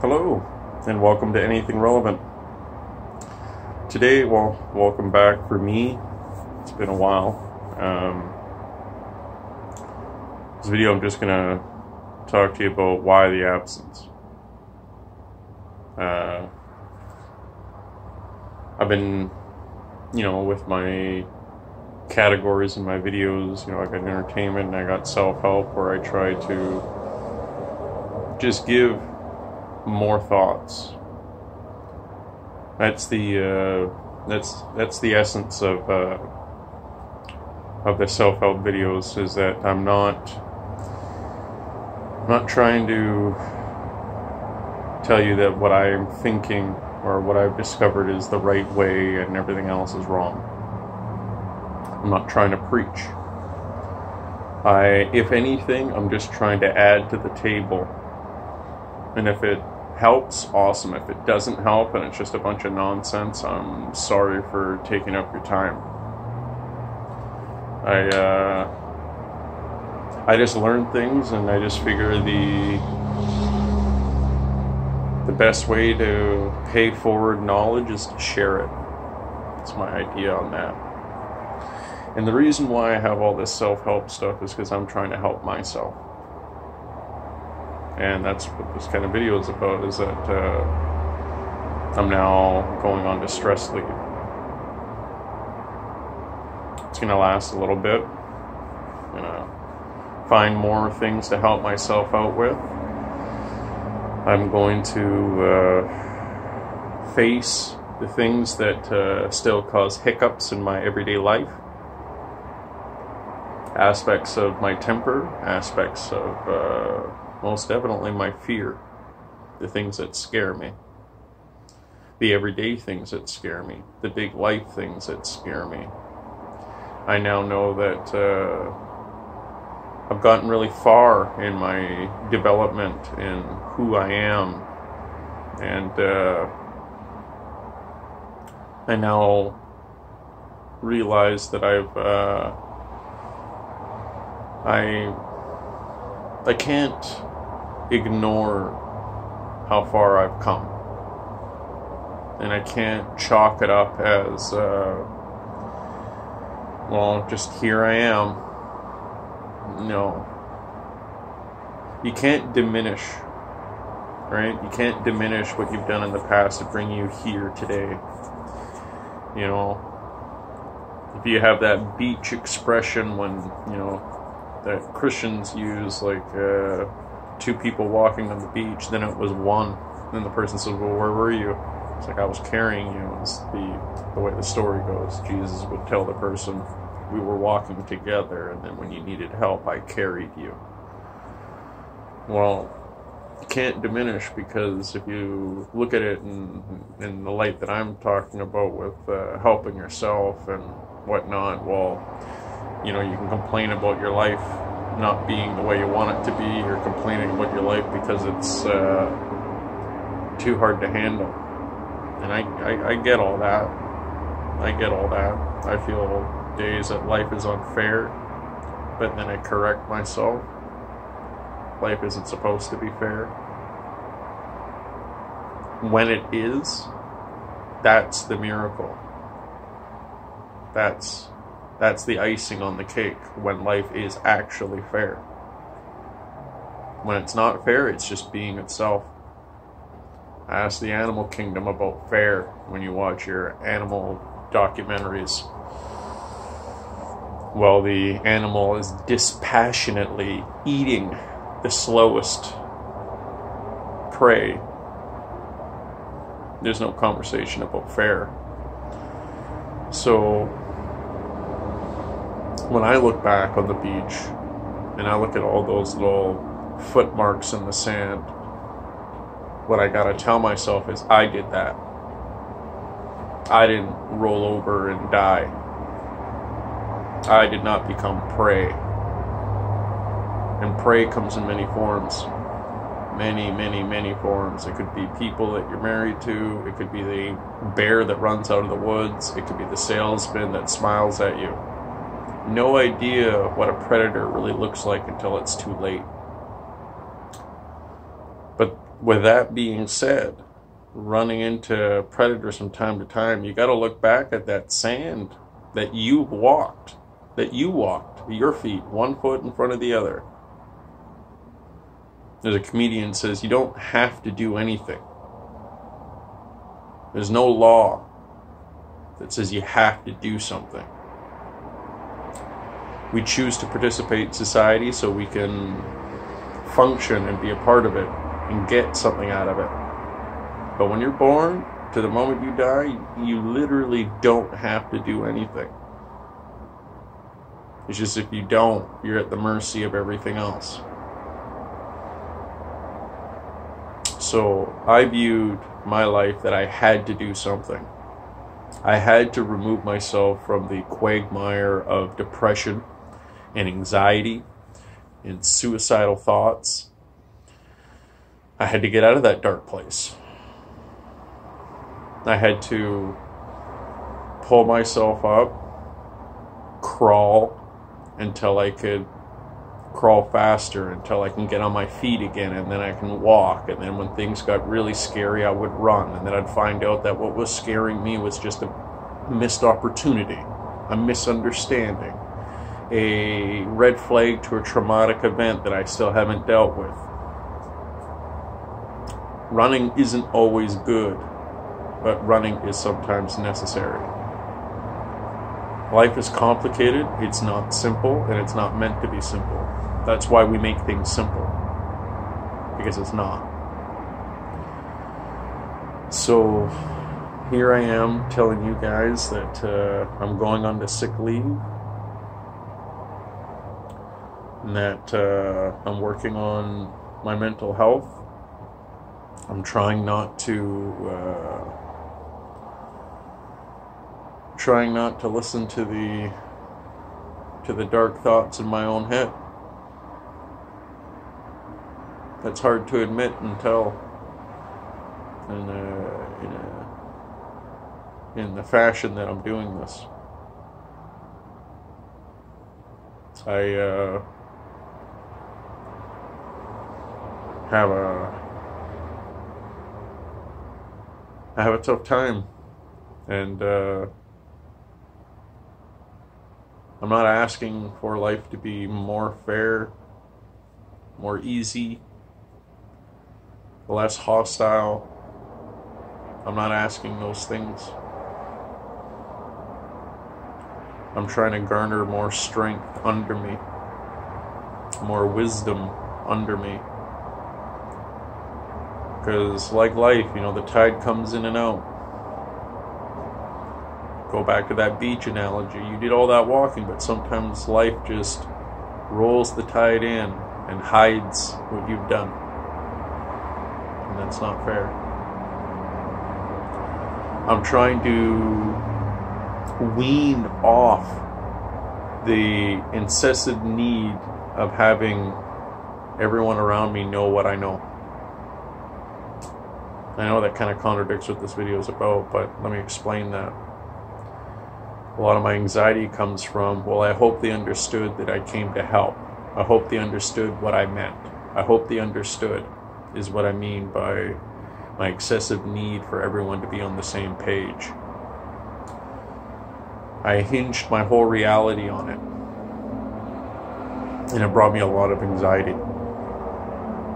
Hello, and welcome to Anything Relevant. Today, well, welcome back for me. It's been a while. This video, I'm just gonna talk to you about why the absence. I've been, with my categories in my videos, I got entertainment and I got self-help, where I try to just give more thoughts. That's the essence of the self-help videos, is that I'm not trying to tell you that what I'm thinking or what I've discovered is the right way and everything else is wrong. I'm not trying to preach. If anything, I'm just trying to add to the table. And if it helps, awesome. If it doesn't help and it's just a bunch of nonsense, I'm sorry for taking up your time. I just learn things, and I just figure the best way to pay forward knowledge is to share it. That's my idea on that. And the reason why I have all this self-help stuff is because I'm trying to help myself. And that's what this kind of video is about, is that I'm now going on to stress leave. It's going to last a little bit. I'm going to find more things to help myself out with. I'm going to face the things that still cause hiccups in my everyday life. Aspects of my temper, aspects of most definitely my fear, the things that scare me, the everyday things that scare me, the big life things that scare me. I now know that I've gotten really far in my development in who I am, and I now realize that I can't ignore how far I've come, and I can't chalk it up as well, just here I am. No, you can't diminish, right? You can't diminish what you've done in the past to bring you here today. If you have that beach expression when that Christians use, like two people walking on the beach, then it was one. Then the person says, well, where were you? It's like, I was carrying you. It's the way the story goes. Jesus would tell the person, we were walking together, and then when you needed help, I carried you. Well, you can't diminish, because if you look at it in the light that I'm talking about with helping yourself and whatnot, well, you can complain about your life not being the way you want it to be, or complaining about your life because it's too hard to handle. And I get all that. I get all that. I feel days that life is unfair, but then I correct myself. Life isn't supposed to be fair. When it is, that's the miracle. That's the icing on the cake, when life is actually fair. When it's not fair, it's just being itself. Ask the animal kingdom about fair when you watch your animal documentaries. Well, the animal is dispassionately eating the slowest prey. There's no conversation about fair. So when I look back on the beach and I look at all those little footmarks in the sand, what I gotta tell myself is, I did that. I didn't roll over and die. I did not become prey. And prey comes in many forms. Many, many, many forms. It could be people that you're married to. It could be the bear that runs out of the woods. It could be the salesman that smiles at you. No idea what a predator really looks like until it's too late. But with that being said, running into predators from time to time, you got to look back at that sand that you've walked, your feet, one foot in front of the other. As a comedian says, you don't have to do anything. There's no law that says you have to do something. We choose to participate in society so we can function and be a part of it and get something out of it. But when you're born, to the moment you die, you literally don't have to do anything. It's just if you don't, you're at the mercy of everything else. So I viewed my life that I had to do something. I had to remove myself from the quagmire of depression and anxiety and suicidal thoughts. I had to get out of that dark place. I had to pull myself up, crawl until I could crawl faster, until I can get on my feet again, and then I can walk. And then when things got really scary, I would run. And then I'd find out that what was scaring me was just a missed opportunity, a misunderstanding, a red flag to a traumatic event that I still haven't dealt with. Running isn't always good, but running is sometimes necessary. Life is complicated, it's not simple, and it's not meant to be simple. That's why we make things simple, because it's not. So here I am telling you guys that I'm going on to sick leave, and that I'm working on my mental health. I'm trying not to listen to the dark thoughts in my own head. That's hard to admit and tell in the fashion that I'm doing this. I have a tough time, and I'm not asking for life to be more fair, more easy, less hostile. I'm not asking those things. I'm trying to garner more strength under me, more wisdom under me. Because like life, the tide comes in and out. Go back to that beach analogy. You did all that walking, but sometimes life just rolls the tide in and hides what you've done. And that's not fair. I'm trying to wean off the incessant need of having everyone around me know what I know. I know that kind of contradicts what this video is about, but let me explain that. A lot of my anxiety comes from, well, I hope they understood that I came to help. I hope they understood what I meant. I hope they understood is what I mean by my excessive need for everyone to be on the same page. I hinged my whole reality on it, and it brought me a lot of anxiety.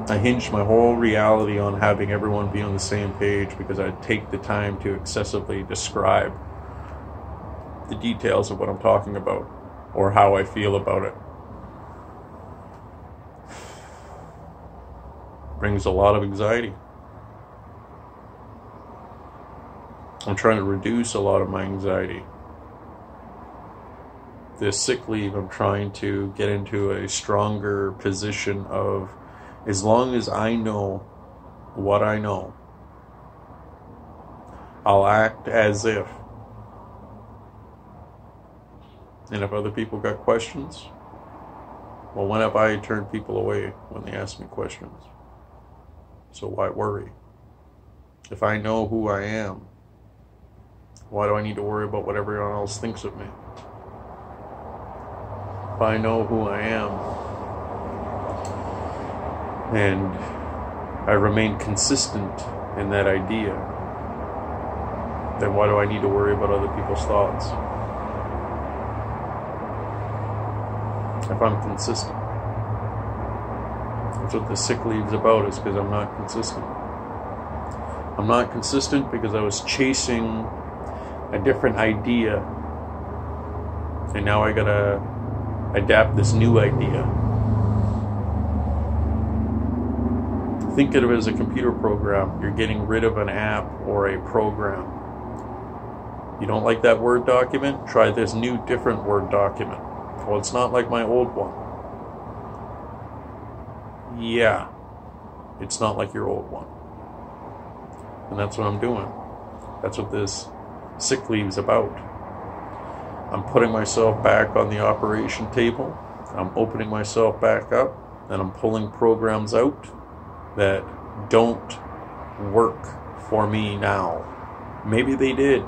I hinged my whole reality on having everyone be on the same page because I'd take the time to excessively describe the details of what I'm talking about or how I feel about it. Brings a lot of anxiety. I'm trying to reduce a lot of my anxiety. This sick leave, I'm trying to get into a stronger position of, as long as I know what I know, I'll act as if. And if other people got questions, well, when have I turned people away when they ask me questions? So why worry? If I know who I am, why do I need to worry about what everyone else thinks of me? If I know who I am, and I remain consistent in that idea, then why do I need to worry about other people's thoughts? If I'm consistent. That's what the sick leave's about, is because I'm not consistent. I'm not consistent because I was chasing a different idea, and now I gotta adapt this new idea. Think of it as a computer program. You're getting rid of an app or a program. You don't like that Word document? Try this new, different Word document. Well, it's not like my old one. Yeah, it's not like your old one. And that's what I'm doing. That's what this sick leave's about. I'm putting myself back on the operation table. I'm opening myself back up, and I'm pulling programs out that don't work for me now. Maybe they did.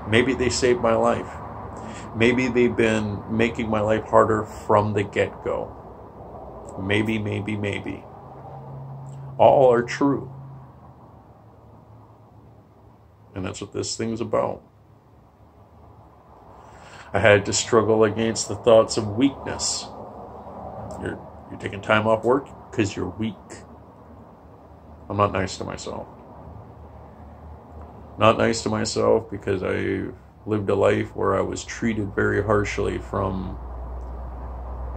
Maybe they saved my life. Maybe they've been making my life harder from the get-go. Maybe. All are true. And that's what this thing's about. I had to struggle against the thoughts of weakness. You're taking time off work because you're weak. I'm not nice to myself. Not nice to myself because I lived a life where I was treated very harshly from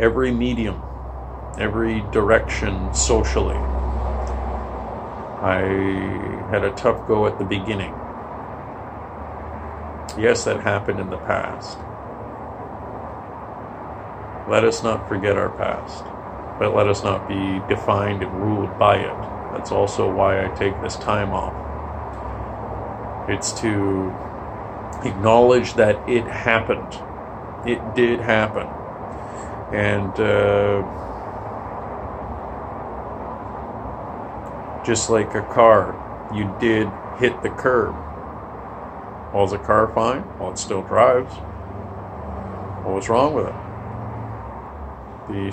every medium, every direction socially. I had a tough go at the beginning. Yes, that happened in the past. Let us not forget our past, but let us not be defined and ruled by it. That's also why I take this time off. It's to acknowledge that it happened. It did happen. And just like a car, you did hit the curb. Well, is the car fine? Well, it still drives. Well, what's wrong with it? The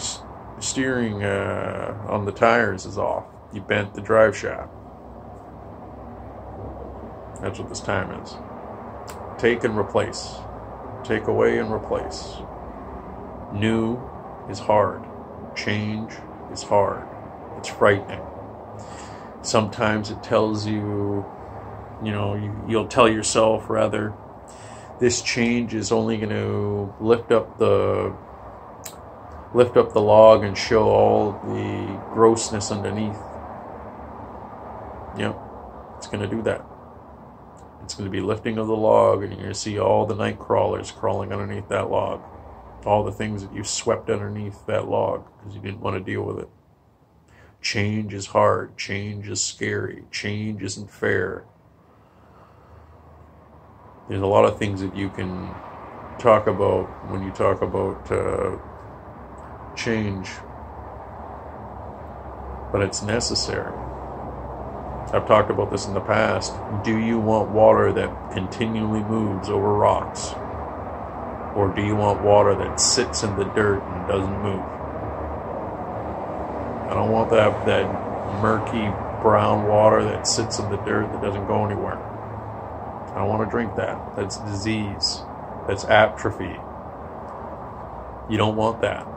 steering on the tires is off. You bent the drive shaft. That's what this time is. Take and replace. Take away and replace. New is hard. Change is hard. It's frightening. Sometimes it tells you, you'll tell yourself, rather, this change is only going to lift up the log and show all the grossness underneath. Yep, it's going to do that. It's going to be lifting of the log, and you're going to see all the night crawlers crawling underneath that log. All the things that you swept underneath that log because you didn't want to deal with it. Change is hard. Change is scary. Change isn't fair. There's a lot of things that you can talk about when you talk about change, but it's necessary. I've talked about this in the past. Do you want water that continually moves over rocks? Or do you want water that sits in the dirt and doesn't move? I don't want that murky brown water that sits in the dirt that doesn't go anywhere. I don't want to drink that. That's disease. That's atrophy. You don't want that.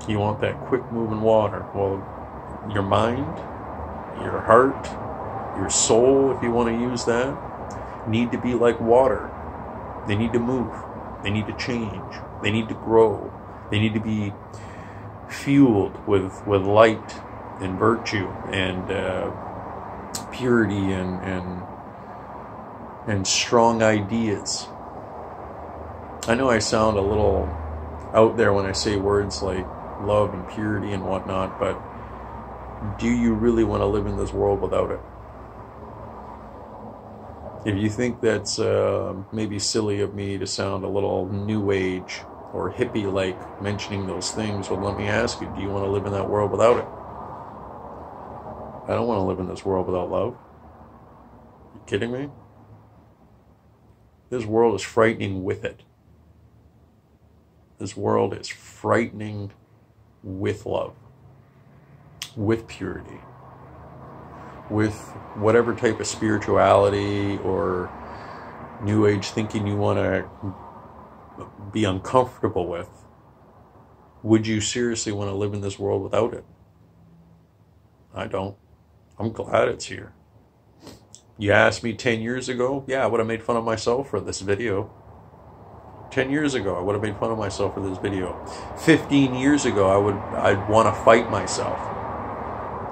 You want that quick moving water. Well, your mind, your heart, your soul, if you want to use that, need to be like water. They need to move. They need to change. They need to grow. They need to be fueled with light and virtue and purity and strong ideas. I know I sound a little out there when I say words like love and purity and whatnot, but do you really want to live in this world without it? If you think that's maybe silly of me to sound a little new age or hippie-like mentioning those things, well, let me ask you, do you want to live in that world without it? I don't want to live in this world without love. You kidding me? This world is frightening with it. This world is frightening with love, with purity. with whatever type of spirituality or New Age thinking you want to be uncomfortable with, would you seriously want to live in this world without it? I don't. I'm glad it's here. You asked me 10 years ago, yeah, I would have made fun of myself for this video. 10 years ago, I would have made fun of myself for this video. 15 years ago, I'd want to fight myself.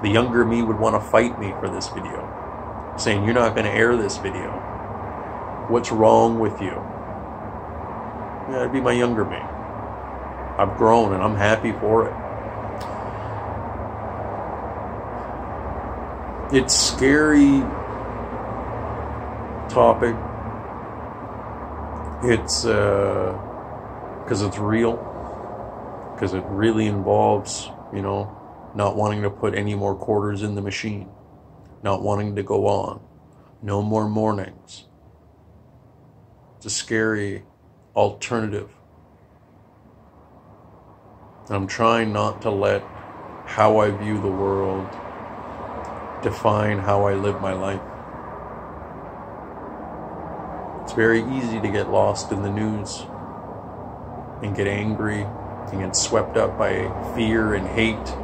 The younger me would want to fight me for this video, saying, you're not going to air this video. What's wrong with you? Yeah, it'd be my younger me. I've grown and I'm happy for it. It's scary topic. It's because it's real, because it really involves, not wanting to put any more quarters in the machine, not wanting to go on, no more mornings. It's a scary alternative. And I'm trying not to let how I view the world define how I live my life. It's very easy to get lost in the news and get angry and get swept up by fear and hate.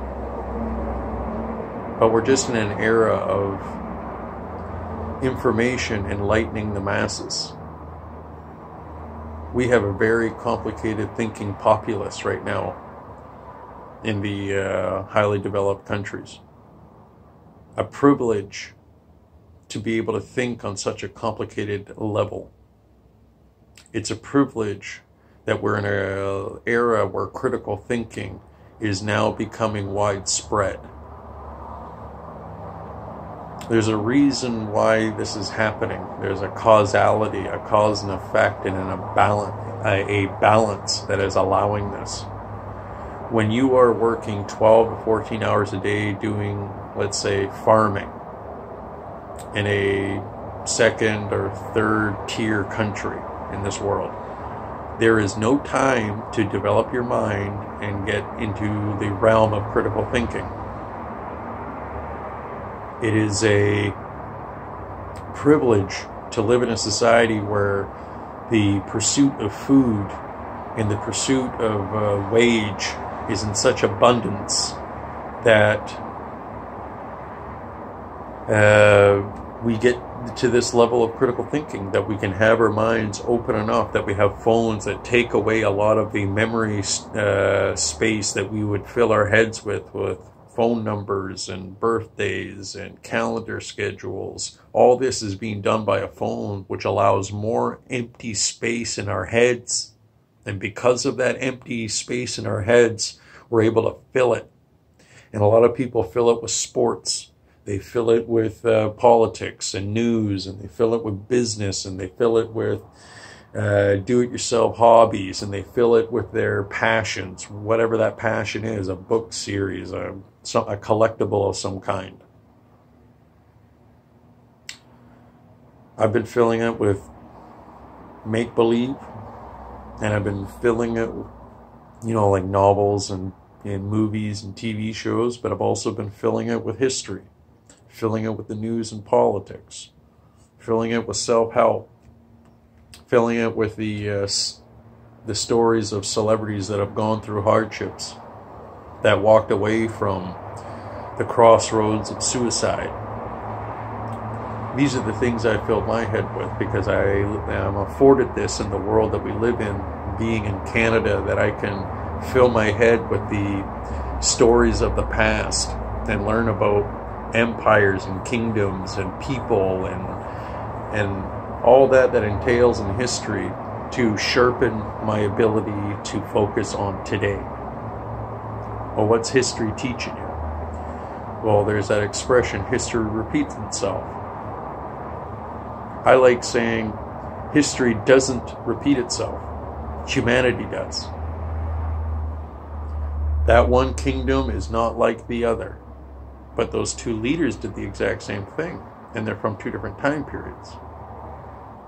But we're just in an era of information enlightening the masses. We have a very complicated thinking populace right now in the highly developed countries. A privilege to be able to think on such a complicated level. It's a privilege that we're in an era where critical thinking is now becoming widespread. There's a reason why this is happening. There's a causality, a cause and effect, and a balance that is allowing this. When you are working 12 to 14 hours a day doing, let's say, farming in a second or third tier country in this world, there is no time to develop your mind and get into the realm of critical thinking. It is a privilege to live in a society where the pursuit of food and the pursuit of wage is in such abundance that we get to this level of critical thinking, that we can have our minds open enough, that we have phones that take away a lot of the memory space that we would fill our heads with phone numbers and birthdays and calendar schedules. All this is being done by a phone, which allows more empty space in our heads. And because of that empty space in our heads, we're able to fill it. And a lot of people fill it with sports. They fill it with politics and news, and they fill it with business, and they fill it with do-it-yourself hobbies, and they fill it with their passions, whatever that passion is, a book series, a collectible of some kind. I've been filling it with make-believe, and I've been filling it, like novels and movies and TV shows, but I've also been filling it with history, filling it with the news and politics, filling it with self-help, filling it with the stories of celebrities that have gone through hardships, that walked away from the crossroads of suicide. These are the things I filled my head with, because I am afforded this in the world that we live in, being in Canada, that I can fill my head with the stories of the past and learn about empires and kingdoms and people and all that entails in history, to sharpen my ability to focus on today. Well, what's history teaching you? Well, there's that expression, history repeats itself. I like saying history doesn't repeat itself. Humanity does. That one kingdom is not like the other. But those two leaders did the exact same thing, and they're from two different time periods.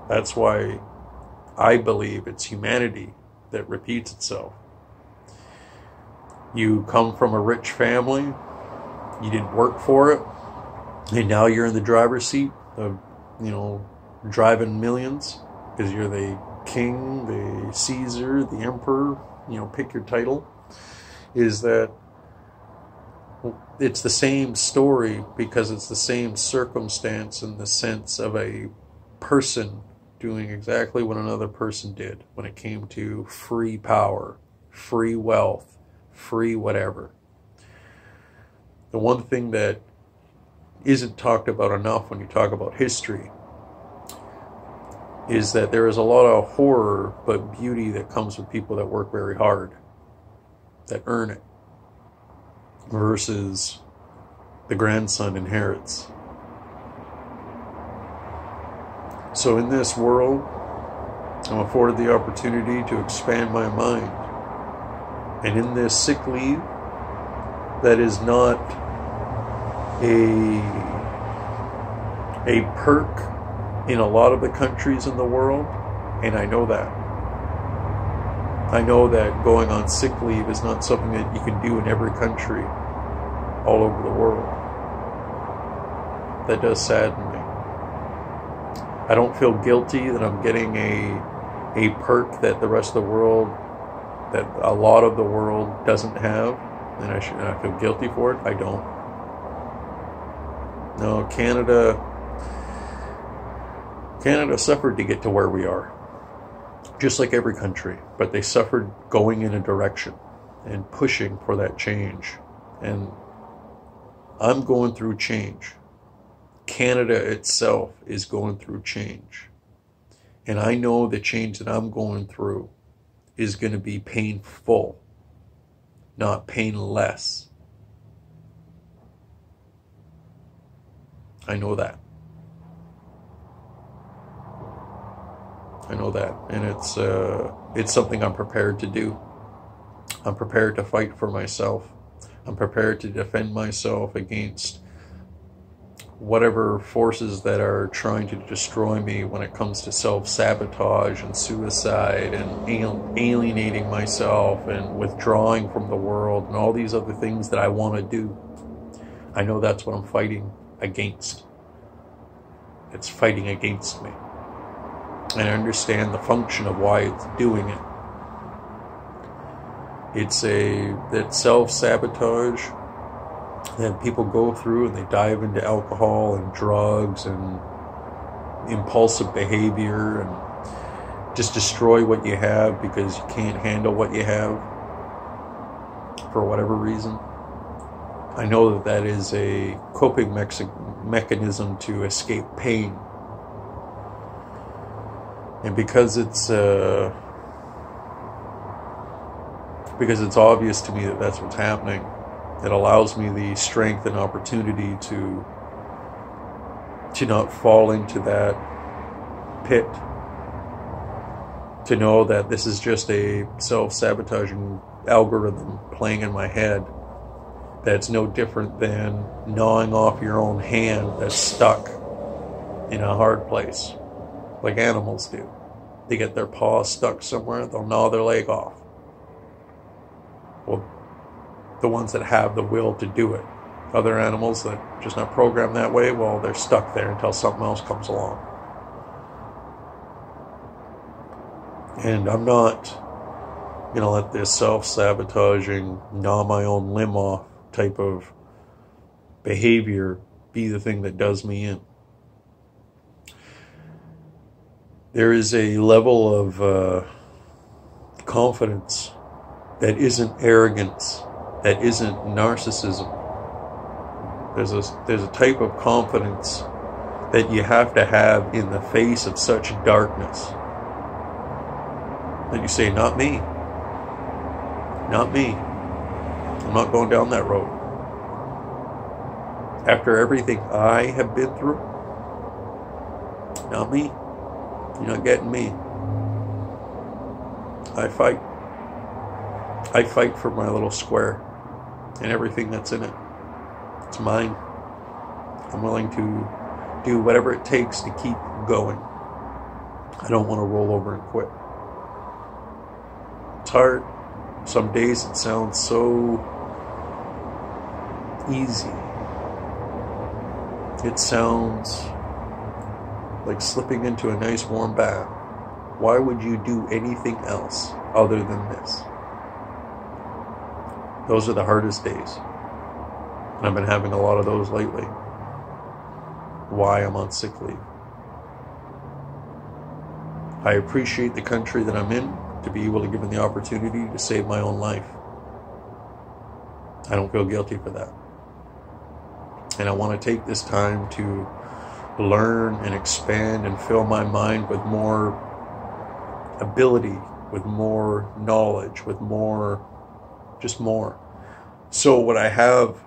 That's why I believe it's humanity that repeats itself. You come from a rich family, you didn't work for it, And now you're in the driver's seat of, driving millions because you're the king, the Caesar, the emperor, pick your title. Is that it's the same story because it's the same circumstance in the sense of a person doing exactly what another person did when it came to free power, free wealth, free whatever. The one thing that isn't talked about enough when you talk about history is that there is a lot of horror but beauty that comes with people that work very hard, that earn it, versus the grandson inherits. So in this world, I'm afforded the opportunity to expand my mind. And in this sick leave, that is not a perk in a lot of the countries in the world, and I know that. I know that going on sick leave is not something that you can do in every country all over the world. That does sadden me. I don't feel guilty that I'm getting a perk that the rest of the world, that a lot of the world doesn't have, and I feel guilty for it. I don't. No, Canada suffered to get to where we are, just like every country, but they suffered going in a direction and pushing for that change. And I'm going through change. Canada itself is going through change. And I know the change that I'm going through is going to be painful, not painless. I know that. I know that. And it's something I'm prepared to do. I'm prepared to fight for myself. I'm prepared to defend myself against whatever forces that are trying to destroy me when it comes to self-sabotage and suicide and alienating myself and withdrawing from the world and all these other things that I want to do. I know that's what I'm fighting against. It's fighting against me. And I understand the function of why it's doing it. It's that self-sabotage that people go through, and they dive into alcohol and drugs and impulsive behavior and just destroy what you have because you can't handle what you have for whatever reason. I know that that is a coping mechanism to escape pain. And because it's obvious to me that that's what's happening, it allows me the strength and opportunity to not fall into that pit. To know that this is just a self-sabotaging algorithm playing in my head. That's no different than gnawing off your own hand that's stuck in a hard place, like animals do. They get their paw stuck somewhere, they'll gnaw their leg off. Well, the ones that have the will to do it. Other animals that are just not programmed that way, well, they're stuck there until something else comes along. And I'm not going to let this self-sabotaging, gnaw my own limb off type of behavior be the thing that does me in. There is a level of confidence that isn't arrogance, that isn't narcissism. There's a type of confidence that you have to have in the face of such darkness. That you say, not me. Not me. I'm not going down that road. After everything I have been through, not me. You're not getting me. I fight. I fight for my little square and everything that's in it. It's mine. I'm willing to do whatever it takes to keep going. I don't want to roll over and quit. It's hard. Some days it sounds so easy. It sounds like slipping into a nice warm bath. Why would you do anything else other than this? Those are the hardest days. And I've been having a lot of those lately. Why I'm on sick leave. I appreciate the country that I'm in to be able to give me the opportunity to save my own life. I don't feel guilty for that. And I want to take this time to learn and expand and fill my mind with more ability, with more knowledge, with more, just more. So when I have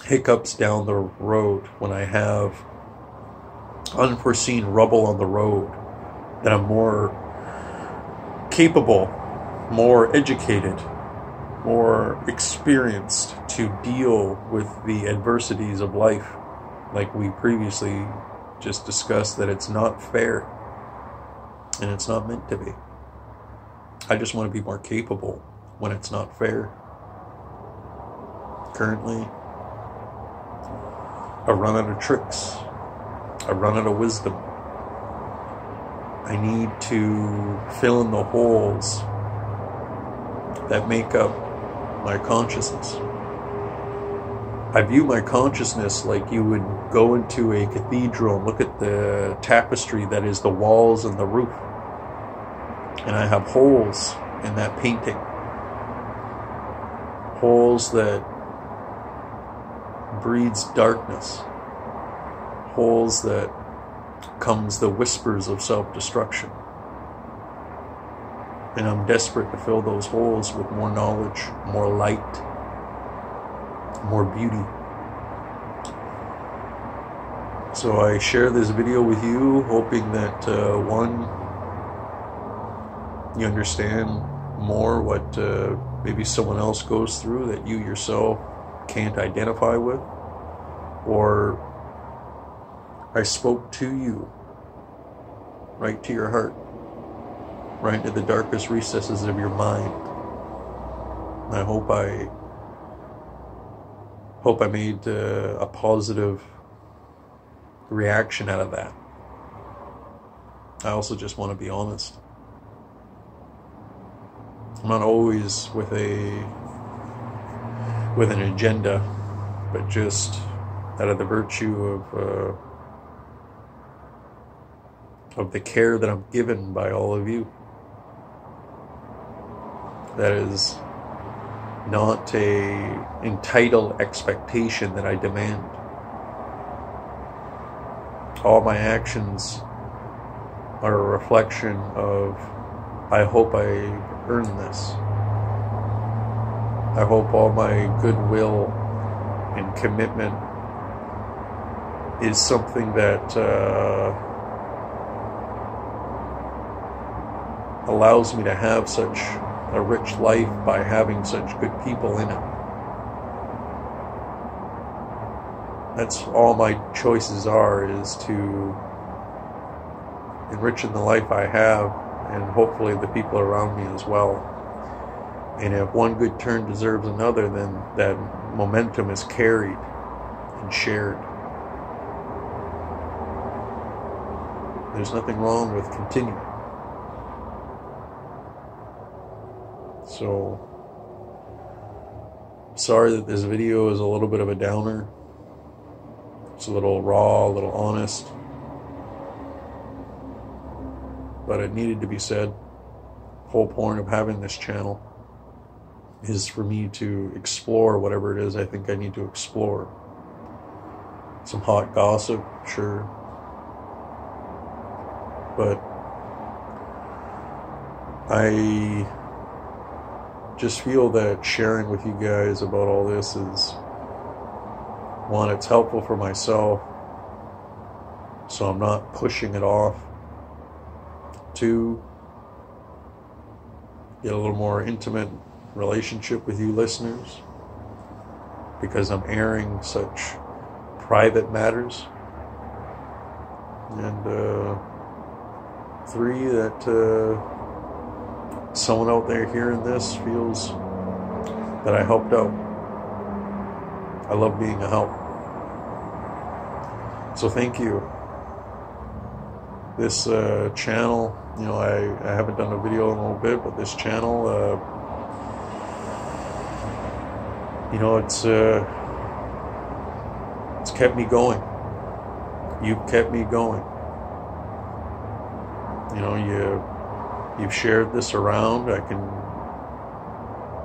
hiccups down the road, when I have unforeseen rubble on the road, that I'm more capable, more educated, more experienced to deal with the adversities of life. Like we previously just discussed, that it's not fair and it's not meant to be. I just want to be more capable when it's not fair. Currently, I run out of tricks. I run out of wisdom. I need to fill in the holes that make up my consciousness. I view my consciousness like you would go into a cathedral and look at the tapestry that is the walls and the roof. And I have holes in that painting. Holes that breeds darkness. Holes that comes the whispers of self-destruction. And I'm desperate to fill those holes with more knowledge, more light, more beauty. So I share this video with you, hoping that one, you understand more what maybe someone else goes through that you yourself can't identify with, or I spoke to you, right to your heart, right into the darkest recesses of your mind. And I hope I made a positive reaction out of that. I also just want to be honest. I'm not always with an agenda, but just out of the virtue of the care that I'm given by all of you. That is not a entitled expectation that I demand. All my actions are a reflection of, I hope I earn this. I hope all my goodwill and commitment is something that allows me to have such a rich life by having such good people in it. That's all my choices are, is to enrich in the life I have, and hopefully the people around me as well. And if one good turn deserves another, then that momentum is carried and shared. There's nothing wrong with continuing. So, sorry that this video is a little bit of a downer. It's a little raw, a little honest. But it needed to be said. The whole point of having this channel is for me to explore whatever it is I think I need to explore. Some hot gossip, sure. But I just feel that sharing with you guys about all this is, one, it's helpful for myself, so I'm not pushing it off. Two, get a little more intimate relationship with you listeners, because I'm airing such private matters. And three, that someone out there hearing this feels that I helped out. I love being a help. So thank you. This channel, you know, I haven't done a video in a little bit, but this channel, you know, it's kept me going. You've kept me going. You know, you've shared this around.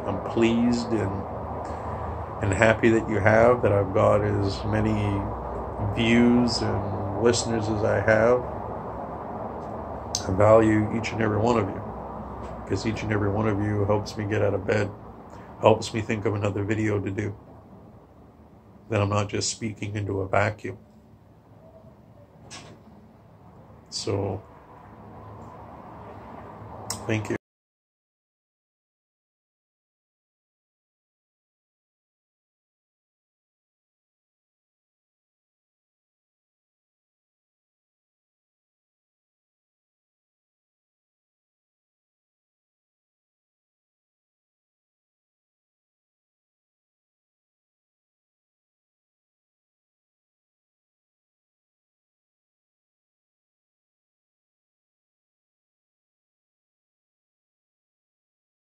I'm pleased and happy that you have, that I've got as many views and listeners as I have. I value each and every one of you, because each and every one of you helps me get out of bed, helps me think of another video to do, that I'm not just speaking into a vacuum. So, thank you.